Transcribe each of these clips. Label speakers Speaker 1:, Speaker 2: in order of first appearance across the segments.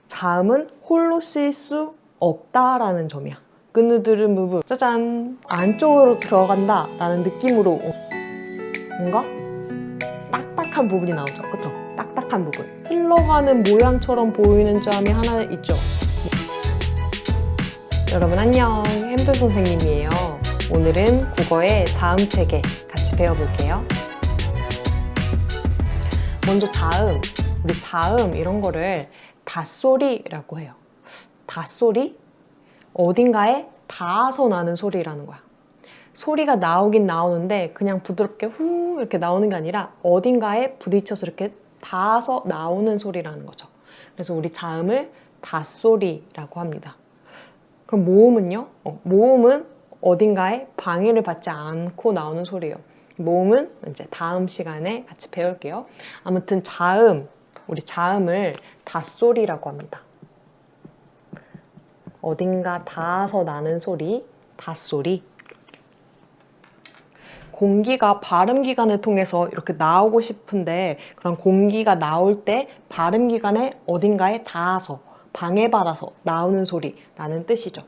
Speaker 1: 자음은 홀로 쓰일 수 없다라는 점이야. 그느들은 무브 짜잔 안쪽으로 들어간다 라는 느낌으로 뭔가 딱딱한 부분이 나오죠. 그쵸? 딱딱한 부분 흘러가는 모양처럼 보이는 점이 하나 있죠. 여러분 안녕, 햄들 선생님이에요. 오늘은 국어의 자음 체계 같이 배워볼게요. 먼저 자음, 우리 자음 이런 거를 닷소리라고 해요. 닷소리? 어딘가에 닿아서 나는 소리라는 거야. 소리가 나오긴 나오는데 그냥 부드럽게 후 이렇게 나오는 게 아니라 어딘가에 부딪혀서 이렇게 닿아서 나오는 소리라는 거죠. 그래서 우리 자음을 닷소리라고 합니다. 그럼 모음은요? 모음은 어딘가에 방해를 받지 않고 나오는 소리예요. 모음은 이제 다음 시간에 같이 배울게요. 아무튼 자음, 우리 자음을 닷소리라고 합니다. 어딘가 닿아서 나는 소리, 닷소리. 공기가 발음기관을 통해서 이렇게 나오고 싶은데 그런 공기가 나올 때 발음기관에 어딘가에 닿아서 방해받아서 나오는 소리라는 뜻이죠.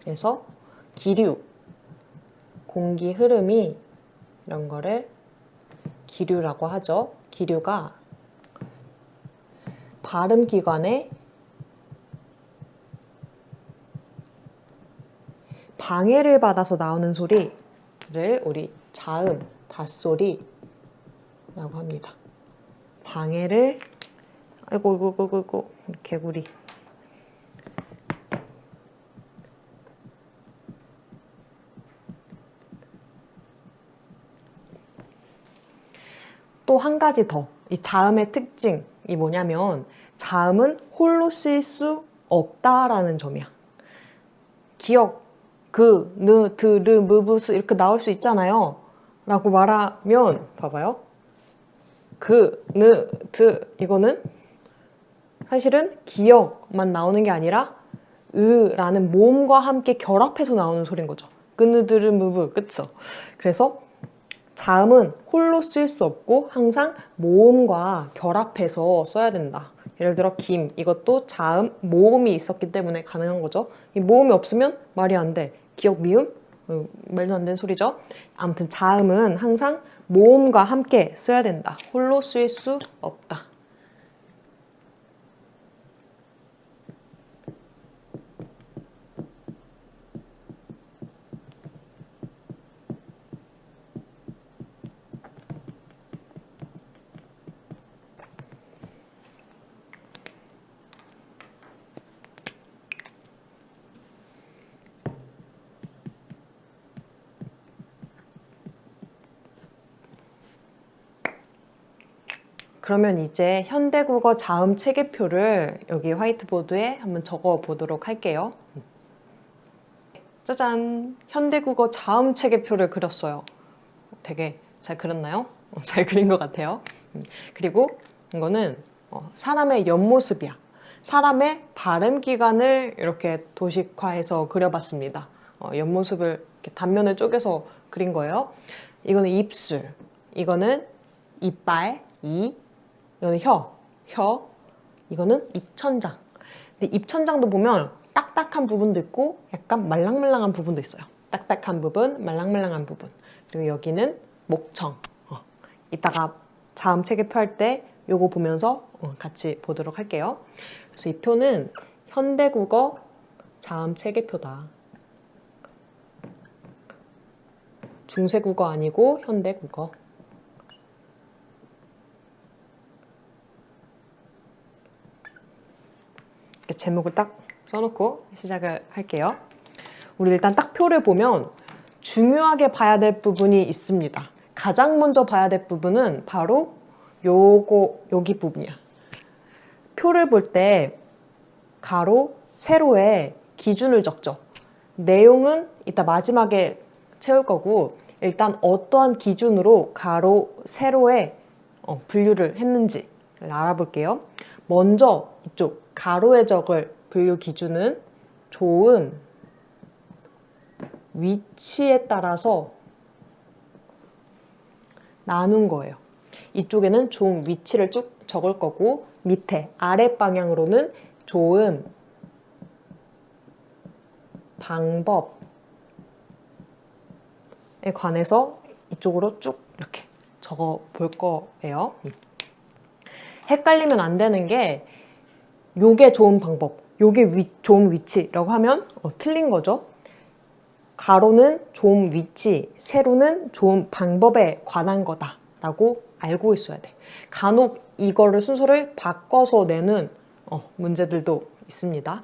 Speaker 1: 그래서 기류, 공기 흐름이 이런 거를 기류라고 하죠. 기류가 발음기관에 방해를 받아서 나오는 소리를 우리 자음, 닷소리라고 합니다. 방해를, 아이고, 개구리. 또 한 가지 더, 이 자음의 특징이 뭐냐면 자음은 홀로 쓰일 수 없다라는 점이야. 기억, 그, 느, 드, 르, 무, 부, 수 이렇게 나올 수 있잖아요. 라고 말하면 봐봐요. 그, 느, 드 이거는 사실은 기억만 나오는 게 아니라 으라는 모음과 함께 결합해서 나오는 소리인 거죠. 그느드르 무브 그쵸? 그래서 자음은 홀로 쓸 수 없고 항상 모음과 결합해서 써야 된다. 예를 들어 김 이것도 자음 모음이 있었기 때문에 가능한 거죠. 이 모음이 없으면 말이 안 돼. 기억 미음 말도 안 되는 소리죠. 아무튼 자음은 항상 모음과 함께 써야 된다. 홀로 쓸 수 없다. 그러면 이제 현대국어 자음 체계표를 여기 화이트보드에 한번 적어 보도록 할게요. 짜잔! 현대국어 자음 체계표를 그렸어요. 되게 잘 그렸나요? 잘 그린 것 같아요. 그리고 이거는 사람의 옆모습이야. 사람의 발음기관을 이렇게 도식화해서 그려봤습니다. 옆모습을 이렇게 단면을 쪼개서 그린 거예요. 이거는 입술, 이거는 이빨, 이거는 혀, 이거는 입천장. 근데 입천장도 보면 딱딱한 부분도 있고 약간 말랑말랑한 부분도 있어요. 딱딱한 부분, 말랑말랑한 부분. 그리고 여기는 목청. 이따가 자음 체계표 할 때 요거 보면서 같이 보도록 할게요. 그래서 이 표는 현대국어 자음 체계표다. 중세국어 아니고 현대국어. 이렇게 제목을 딱 써놓고 시작을 할게요. 우리 일단 딱 표를 보면 중요하게 봐야 될 부분이 있습니다. 가장 먼저 봐야 될 부분은 바로 여기 부분이야. 표를 볼 때 가로, 세로에 기준을 적죠. 내용은 이따 마지막에 채울 거고 일단 어떠한 기준으로 가로, 세로에 분류를 했는지 알아볼게요. 먼저 이쪽 가로에 적을 분류 기준은 조음, 위치에 따라서 나눈 거예요. 이쪽에는 조음 위치를 쭉 적을 거고 밑에 아랫 방향으로는 조음 방법에 관해서 이쪽으로 쭉 이렇게 적어 볼 거예요. 헷갈리면 안 되는 게 요게 조음 방법, 요게 조음 위치라고 하면 틀린 거죠. 가로는 조음 위치, 세로는 조음 방법에 관한 거다라고 알고 있어야 돼. 간혹 이거를 순서를 바꿔서 내는 문제들도 있습니다.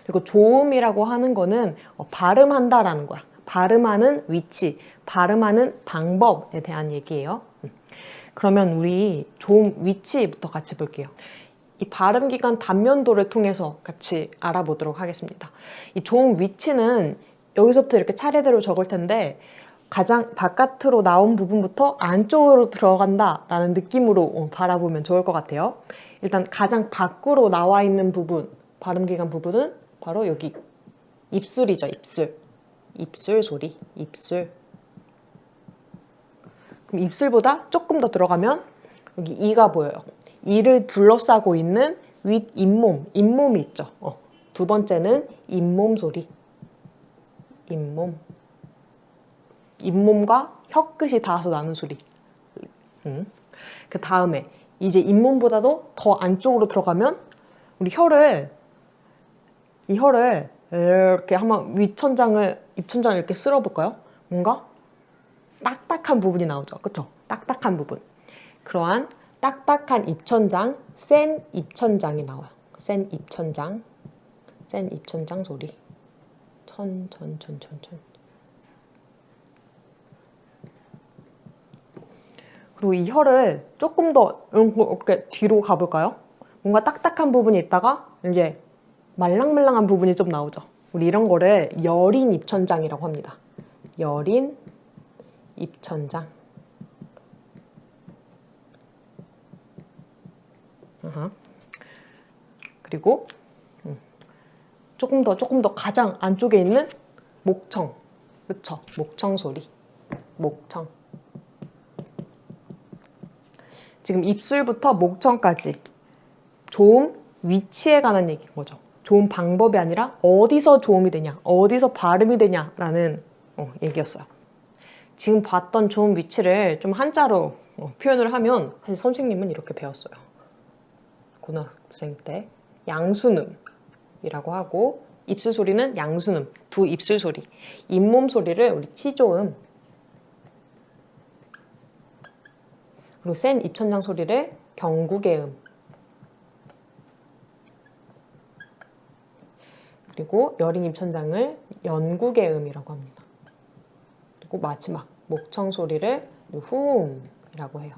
Speaker 1: 그리고 조음이라고 하는 거는 발음한다라는 거야. 발음하는 위치, 발음하는 방법에 대한 얘기예요. 그러면 우리 조음 위치부터 같이 볼게요. 이 발음기관 단면도를 통해서 같이 알아보도록 하겠습니다. 이 조음 위치는 여기서부터 이렇게 차례대로 적을 텐데 가장 바깥으로 나온 부분부터 안쪽으로 들어간다라는 느낌으로 바라보면 좋을 것 같아요. 일단 가장 밖으로 나와 있는 부분, 발음기관 부분은 바로 여기 입술이죠. 입술. 입술 소리. 입술. 그럼 입술보다 조금 더 들어가면 여기 이가 보여요. 이를 둘러싸고 있는 윗 잇몸, 잇몸이 있죠. 두 번째는 잇몸 소리. 잇몸. 잇몸과 혀끝이 닿아서 나는 소리. 그 다음에 이제 잇몸보다도 더 안쪽으로 들어가면 우리 이 혀를 이렇게 한번 입천장을 이렇게 쓸어볼까요? 뭔가 딱딱한 부분이 나오죠. 그쵸? 딱딱한 부분. 그러한 딱딱한 입천장, 센 입천장이 나와요. 센 입천장 소리. 천. 그리고 이 혀를 조금 더 이렇게 뒤로 가볼까요? 뭔가 딱딱한 부분이 있다가 이제 말랑말랑한 부분이 좀 나오죠. 우리 이런 거를 여린 입천장이라고 합니다. 여린 입천장. 그리고 조금 더 가장 안쪽에 있는 목청. 그쵸? 목청 소리. 목청. 지금 입술부터 목청까지 조음 위치에 관한 얘기인 거죠. 조음 방법이 아니라 어디서 조음이 되냐, 어디서 발음이 되냐라는 얘기였어요. 지금 봤던 조음 위치를 좀 한자로 표현을 하면 사실 선생님은 이렇게 배웠어요. 고등학생 때 양순음이라고 하고 입술 소리는 양순음, 두 입술 소리. 잇몸 소리를 우리 치조음, 그리고 센 입천장 소리를 경구개음, 그리고 여린 입천장을 연구개음이라고 합니다. 그리고 마지막 목청 소리를 후음이라고 해요.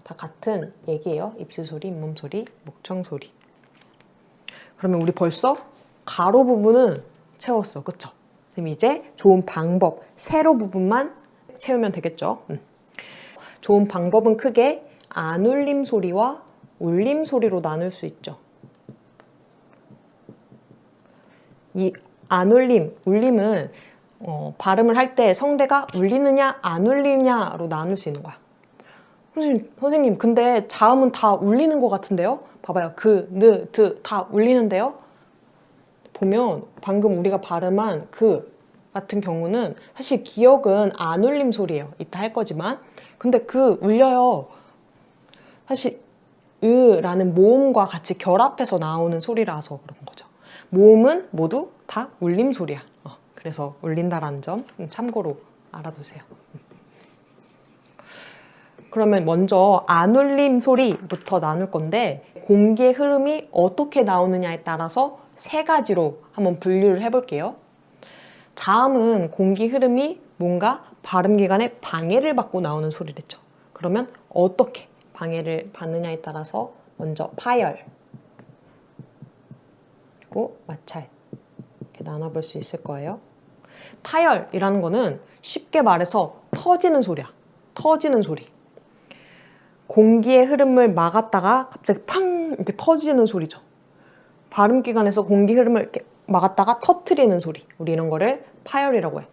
Speaker 1: 다 같은 얘기예요. 입술 소리, 잇몸 소리, 목청 소리. 그러면 우리 벌써 가로 부분은 채웠어. 그쵸? 그럼 이제 조음 방법, 세로 부분만 채우면 되겠죠? 조음 방법은 크게 안울림 소리와 울림 소리로 나눌 수 있죠. 이 안울림, 울림은 발음을 할 때 성대가 울리느냐 안 울리냐로 나눌 수 있는 거야. 선생님 근데 자음은 다 울리는 것 같은데요? 봐봐요. 그, 느, 드 다 울리는데요? 보면 방금 우리가 발음한 그 같은 경우는 사실 기억은 안 울림 소리예요. 이따 할 거지만. 근데 그 울려요. 사실 으라는 모음과 같이 결합해서 나오는 소리라서 그런 거죠. 모음은 모두 다 울림 소리야. 그래서 울린다라는 점 참고로 알아두세요. 그러면 먼저 안 울림 소리부터 나눌 건데 공기의 흐름이 어떻게 나오느냐에 따라서 세 가지로 한번 분류를 해볼게요. 자음은 공기 흐름이 뭔가 발음기관에 방해를 받고 나오는 소리랬죠. 그러면 어떻게 방해를 받느냐에 따라서 먼저 파열, 그리고 마찰 이렇게 나눠볼 수 있을 거예요. 파열이라는 거는 쉽게 말해서 터지는 소리야. 터지는 소리. 공기의 흐름을 막았다가 갑자기 팡 이렇게 터지는 소리죠. 발음기관에서 공기 흐름을 이렇게 막았다가 터트리는 소리. 우리 이런 거를 파열이라고 해.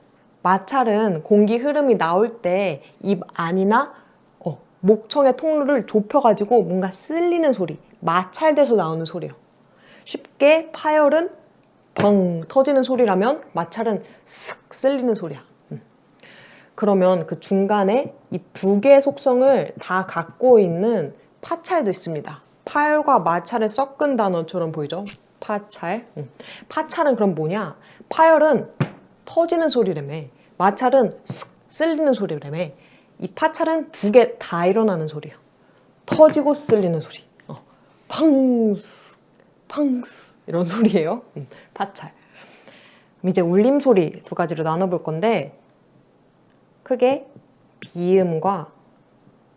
Speaker 1: 마찰은 공기 흐름이 나올 때 입 안이나 목청의 통로를 좁혀가지고 뭔가 쓸리는 소리, 마찰돼서 나오는 소리예요. 쉽게 파열은 벙 터지는 소리라면 마찰은 슥 쓸리는 소리야. 그러면 그 중간에 이 두 개의 속성을 다 갖고 있는 파찰도 있습니다. 파열과 마찰을 섞은 단어처럼 보이죠? 파찰. 파찰은 그럼 뭐냐? 파열은 터지는 소리라며, 마찰은 슥 쓸리는 소리라며. 이 파찰은 두 개 다 일어나는 소리예요. 터지고 쓸리는 소리. 팡스, 팡스 이런 소리예요. 파찰. 그럼 이제 울림 소리 두 가지로 나눠볼 건데 크게 비음과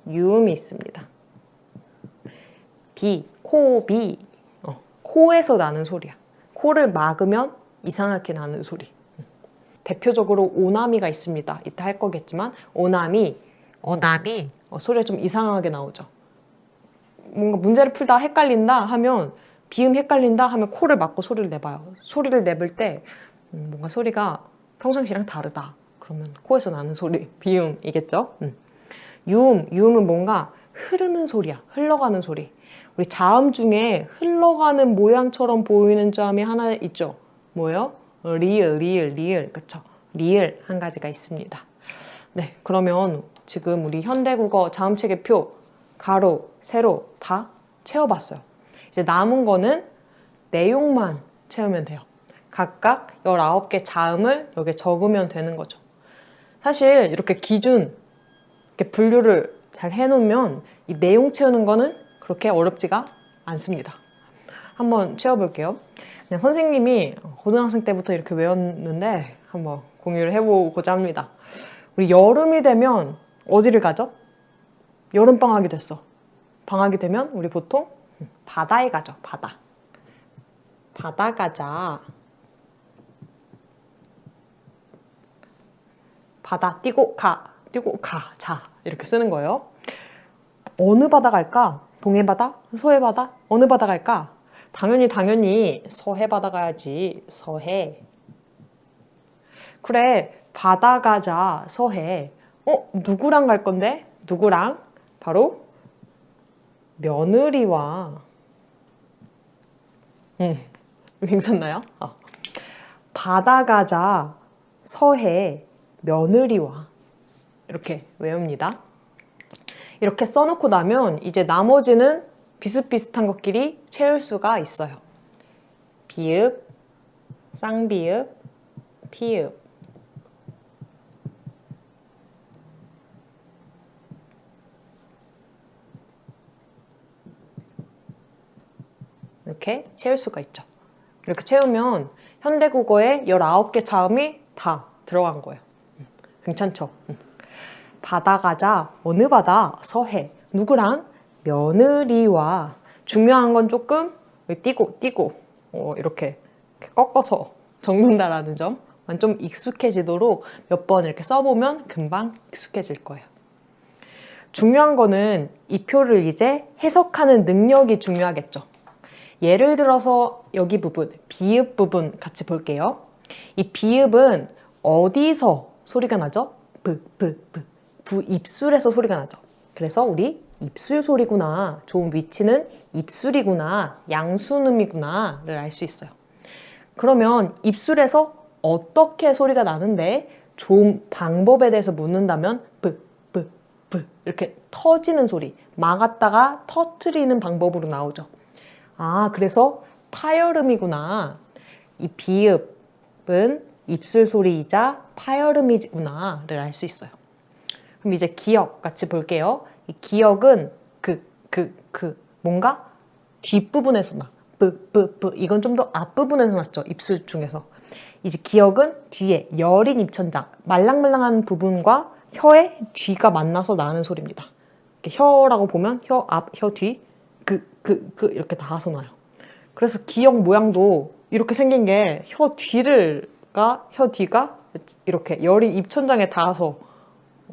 Speaker 1: 유음이 있습니다. 비, 코, 비. 코에서 나는 소리야. 코를 막으면 이상하게 나는 소리. 대표적으로 오나미가 있습니다. 이따 할 거겠지만 오나미, 어나미 소리가 좀 이상하게 나오죠. 뭔가 문제를 풀다 헷갈린다 하면 비음 헷갈린다 하면 코를 막고 소리를 내봐요. 소리를 내볼 때 뭔가 소리가 평상시랑 다르다. 그러면 코에서 나는 소리, 비음이겠죠. 유음은 뭔가 흐르는 소리야. 흘러가는 소리. 우리 자음 중에 흘러가는 모양처럼 보이는 자음이 하나 있죠. 뭐예요? 리을. 그쵸? 리을 한 가지가 있습니다. 네, 그러면 지금 우리 현대국어 자음체계 표 가로, 세로 다 채워봤어요. 이제 남은 거는 내용만 채우면 돼요. 각각 19개 자음을 여기에 적으면 되는 거죠. 사실 이렇게 기준, 이렇게 분류를 잘 해놓으면 이 내용 채우는 거는 그렇게 어렵지가 않습니다. 한번 채워볼게요. 그냥 선생님이 고등학생 때부터 이렇게 외웠는데 한번 공유를 해보고자 합니다. 우리 여름이 되면 어디를 가죠? 여름방학이 됐어. 방학이 되면 우리 보통 바다에 가죠. 바다 가자. 바다 뛰고 가. 자. 이렇게 쓰는 거예요. 어느 바다 갈까? 동해바다? 서해바다? 어느 바다 갈까? 당연히 서해바다 가야지. 서해. 그래, 바다 가자. 서해. 누구랑 갈 건데? 누구랑? 바로 며느리와. 괜찮나요? 바다 가자. 서해. 며느리와. 이렇게 외웁니다. 이렇게 써놓고 나면 이제 나머지는 비슷비슷한 것끼리 채울 수가 있어요. 비읍, 쌍비읍, 피읍. 이렇게 채울 수가 있죠. 이렇게 채우면 현대국어에 19개 자음이 다 들어간 거예요. 괜찮죠? 바다 가자. 어느 바다? 서해. 누구랑? 며느리와. 중요한 건 조금 띄고 이렇게 꺾어서 적는다라는 점. 좀 익숙해지도록 몇 번 이렇게 써보면 금방 익숙해질 거예요. 중요한 거는 이 표를 이제 해석하는 능력이 중요하겠죠. 예를 들어서 여기 부분, 비읍 부분 같이 볼게요. 이 비읍은 어디서 소리가 나죠? 부입술에서 소리가 나죠. 그래서 우리 입술 소리구나, 좋은 위치는 입술이구나, 양순음이구나를 알 수 있어요. 그러면 입술에서 어떻게 소리가 나는데 좋은 방법에 대해서 묻는다면 이렇게 터지는 소리, 막았다가 터트리는 방법으로 나오죠. 그래서 파열음이구나. 이 비읍은 입술 소리이자 파열음이구나를 알 수 있어요. 그럼 이제 기역 같이 볼게요. 이 기역은 뭔가 뒷부분에서 나. 이건 좀 더 앞부분에서 났죠. 입술 중에서. 이제 기역은 뒤에 여린 입천장, 말랑말랑한 부분과 혀의 뒤가 만나서 나는 소리입니다. 이렇게 혀라고 보면 혀 앞, 혀 뒤, 이렇게 나와서 나요. 그래서 기역 모양도 이렇게 생긴 게 혀 뒤가 이렇게 여린 입천장에 닿아서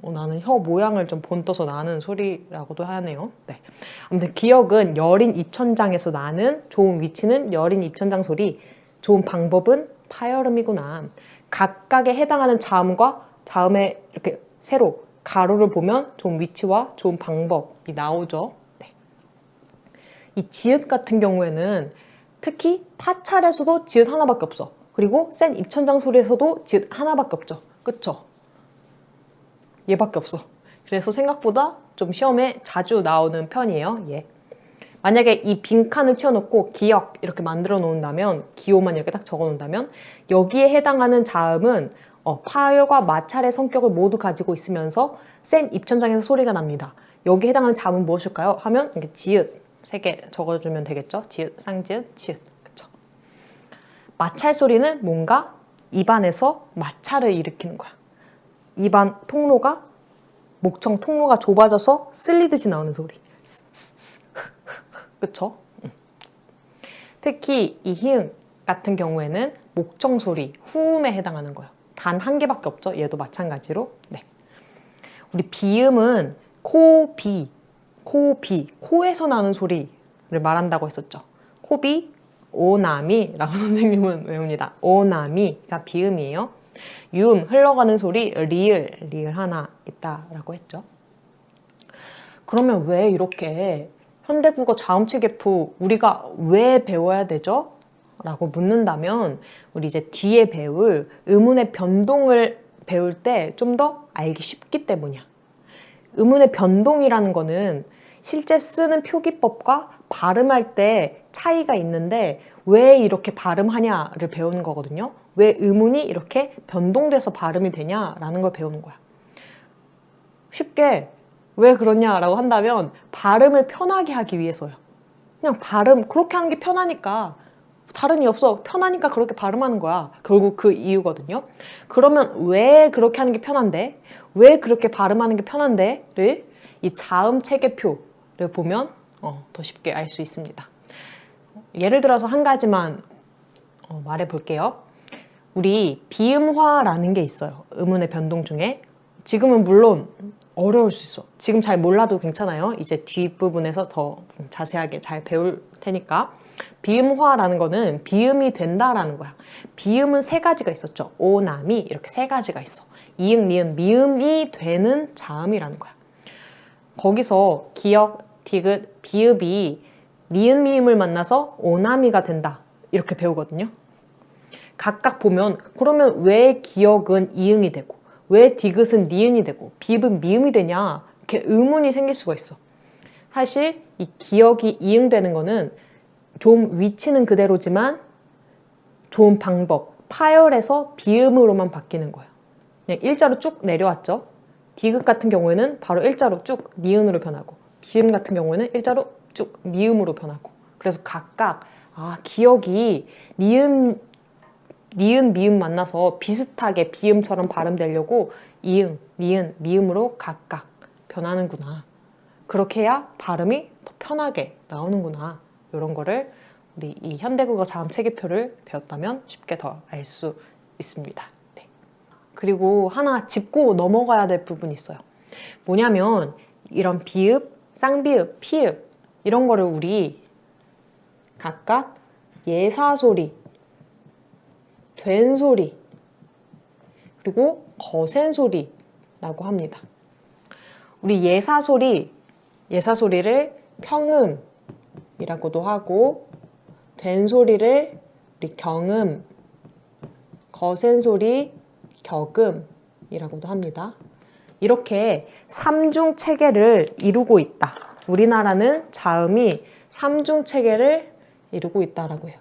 Speaker 1: 나는 혀 모양을 좀 본떠서 나는 소리라고도 하네요. 네. 아무튼 기역은 여린 입천장에서 나는, 좋은 위치는 여린 입천장 소리, 좋은 방법은 파열음이구나. 각각에 해당하는 자음과 자음에 이렇게 세로 가로를 보면 좋은 위치와 좋은 방법이 나오죠. 네. 이 지읒 같은 경우에는 특히 파찰에서도 지읒 하나밖에 없어. 그리고 센 입천장 소리에서도 지읒 하나밖에 없죠. 그쵸? 얘밖에 없어. 그래서 생각보다 좀 시험에 자주 나오는 편이에요. 예. 만약에 이 빈칸을 치워놓고 기역 이렇게 만들어 놓는다면, 기호만 이렇게 딱 적어 놓는다면 여기에 해당하는 자음은 파열과 마찰의 성격을 모두 가지고 있으면서 센 입천장에서 소리가 납니다. 여기에 해당하는 자음은 무엇일까요? 하면 이렇게 지읒 3개 적어주면 되겠죠. 지읒, 쌍지읒, 지읒. 그쵸? 마찰 소리는 뭔가 입안에서 마찰을 일으키는 거야. 입안 통로가, 목청 통로가 좁아져서 쓸리듯이 나오는 소리. 그쵸? 특히 이 히읗 같은 경우에는 목청 소리, 후음에 해당하는 거예요. 단 한 개밖에 없죠. 얘도 마찬가지로. 네. 우리 비음은 코, 비, 코에서 나는 소리를 말한다고 했었죠. 코비, 오나미라고 선생님은 외웁니다. 오나미가 비음이에요. 유음, 흘러가는 소리, 리을 하나 있다라고 했죠. 그러면 왜 이렇게 현대국어 자음체계표 우리가 왜 배워야 되죠? 라고 묻는다면 우리 이제 뒤에 배울 음운의 변동을 배울 때 좀 더 알기 쉽기 때문이야. 음운의 변동이라는 거는 실제 쓰는 표기법과 발음할 때 차이가 있는데 왜 이렇게 발음하냐를 배우는 거거든요. 왜 음운이 이렇게 변동돼서 발음이 되냐라는 걸 배우는 거야. 쉽게 왜 그러냐라고 한다면 발음을 편하게 하기 위해서요. 그냥 발음 그렇게 하는 게 편하니까, 다른 이유 없어. 편하니까 그렇게 발음하는 거야. 결국 그 이유거든요. 그러면 왜 그렇게 하는 게 편한데? 왜 그렇게 발음하는 게 편한데?를 이 자음 체계표를 보면 더 쉽게 알 수 있습니다. 예를 들어서 한 가지만 말해 볼게요. 우리 비음화라는 게 있어요. 음운의 변동 중에. 지금은 물론 어려울 수 있어. 지금 잘 몰라도 괜찮아요. 이제 뒷부분에서 더 자세하게 잘 배울 테니까. 비음화라는 거는 비음이 된다라는 거야. 비음은 3가지가 있었죠. 오나미 이렇게 3가지가 있어. 이응, 니은, 미음이 되는 자음이라는 거야. 거기서 기역, 디귿, 비읍이 니은, 미음을 만나서 오나미가 된다. 이렇게 배우거든요. 각각 보면 그러면 왜 기역은 이응이 되고 왜 디귿은 니은이 되고 비읍은 미음이 되냐 이렇게 의문이 생길 수가 있어. 사실 이 기역이 이응되는 거는 좀 위치는 그대로지만 좋은 방법, 파열에서 비음으로만 바뀌는 거예요. 그냥 일자로 쭉 내려왔죠. 디귿 같은 경우에는 바로 일자로 쭉 니은으로 변하고 비음 같은 경우에는 일자로 쭉 미음으로 변하고. 그래서 각각 기역이 니은, 미음 만나서 비슷하게 비음처럼 발음되려고 이응, 니은, 미음으로 각각 변하는구나. 그렇게 해야 발음이 더 편하게 나오는구나. 이런 거를 우리 이 현대국어 자음 체계표를 배웠다면 쉽게 더 알 수 있습니다. 네. 그리고 하나 짚고 넘어가야 될 부분이 있어요. 뭐냐면 이런 비읍, 쌍비읍, 피읍 이런 거를 우리 각각 예사소리, 된소리, 그리고 거센소리라고 합니다. 우리 예사소리를 평음이라고도 하고 된소리를 우리 경음, 거센소리, 격음이라고도 합니다. 이렇게 3중 체계를 이루고 있다. 우리나라는 자음이 3중 체계를 이루고 있다라고 해요.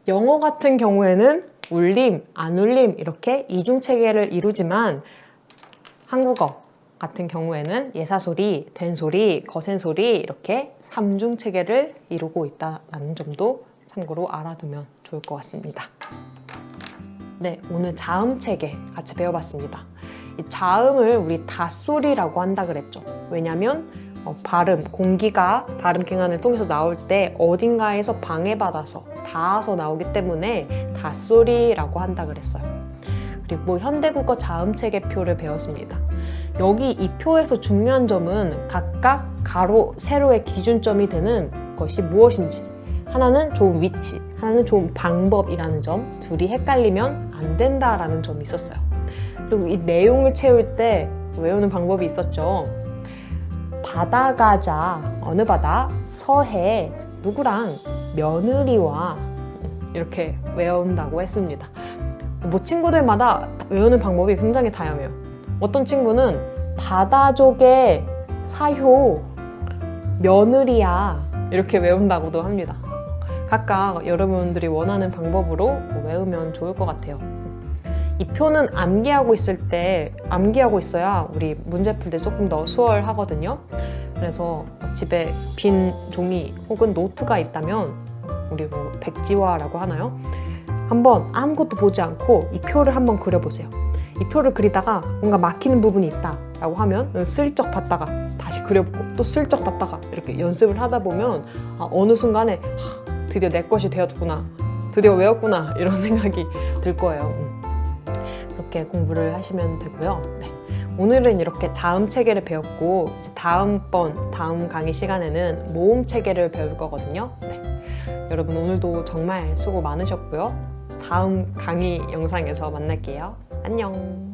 Speaker 1: 영어 같은 경우에는 울림, 안 울림 이렇게 2중 체계를 이루지만 한국어 같은 경우에는 예사소리, 된소리, 거센소리 이렇게 3중 체계를 이루고 있다는 점도 참고로 알아두면 좋을 것 같습니다. 네, 오늘 자음 체계 같이 배워봤습니다. 이 자음을 우리 닷소리라고 한다 그랬죠. 왜냐면 발음, 공기가 발음기관을 통해서 나올 때 어딘가에서 방해받아서 닿아서 나오기 때문에 닷소리라고 한다 그랬어요. 그리고 현대국어 자음체계표를 배웠습니다. 여기 이 표에서 중요한 점은 각각 가로, 세로의 기준점이 되는 것이 무엇인지, 하나는 좋은 위치, 하나는 좋은 방법이라는 점, 둘이 헷갈리면 안 된다라는 점이 있었어요. 그리고 이 내용을 채울 때 외우는 방법이 있었죠. 바다 가자. 어느 바다? 서해. 누구랑? 며느리와. 이렇게 외운다고 했습니다. 뭐 친구들마다 외우는 방법이 굉장히 다양해요. 어떤 친구는 바다족의 사효, 며느리야 이렇게 외운다고도 합니다. 각각 여러분들이 원하는 방법으로 외우면 좋을 것 같아요. 이 표는 암기하고 있을 때 암기하고 있어야 우리 문제 풀 때 조금 더 수월하거든요. 그래서 집에 빈 종이 혹은 노트가 있다면 우리 뭐 백지화라고 하나요? 한번 아무것도 보지 않고 이 표를 한번 그려보세요. 이 표를 그리다가 뭔가 막히는 부분이 있다 라고 하면 슬쩍 봤다가 다시 그려보고 또 슬쩍 봤다가 이렇게 연습을 하다 보면 어느 순간에 드디어 내 것이 되었구나, 드디어 외웠구나 이런 생각이 들 거예요. 그렇게 공부를 하시면 되고요. 네. 오늘은 이렇게 자음 체계를 배웠고 이제 다음 강의 시간에는 모음 체계를 배울 거거든요. 네. 여러분 오늘도 정말 수고 많으셨고요. 다음 강의 영상에서 만날게요. 안녕.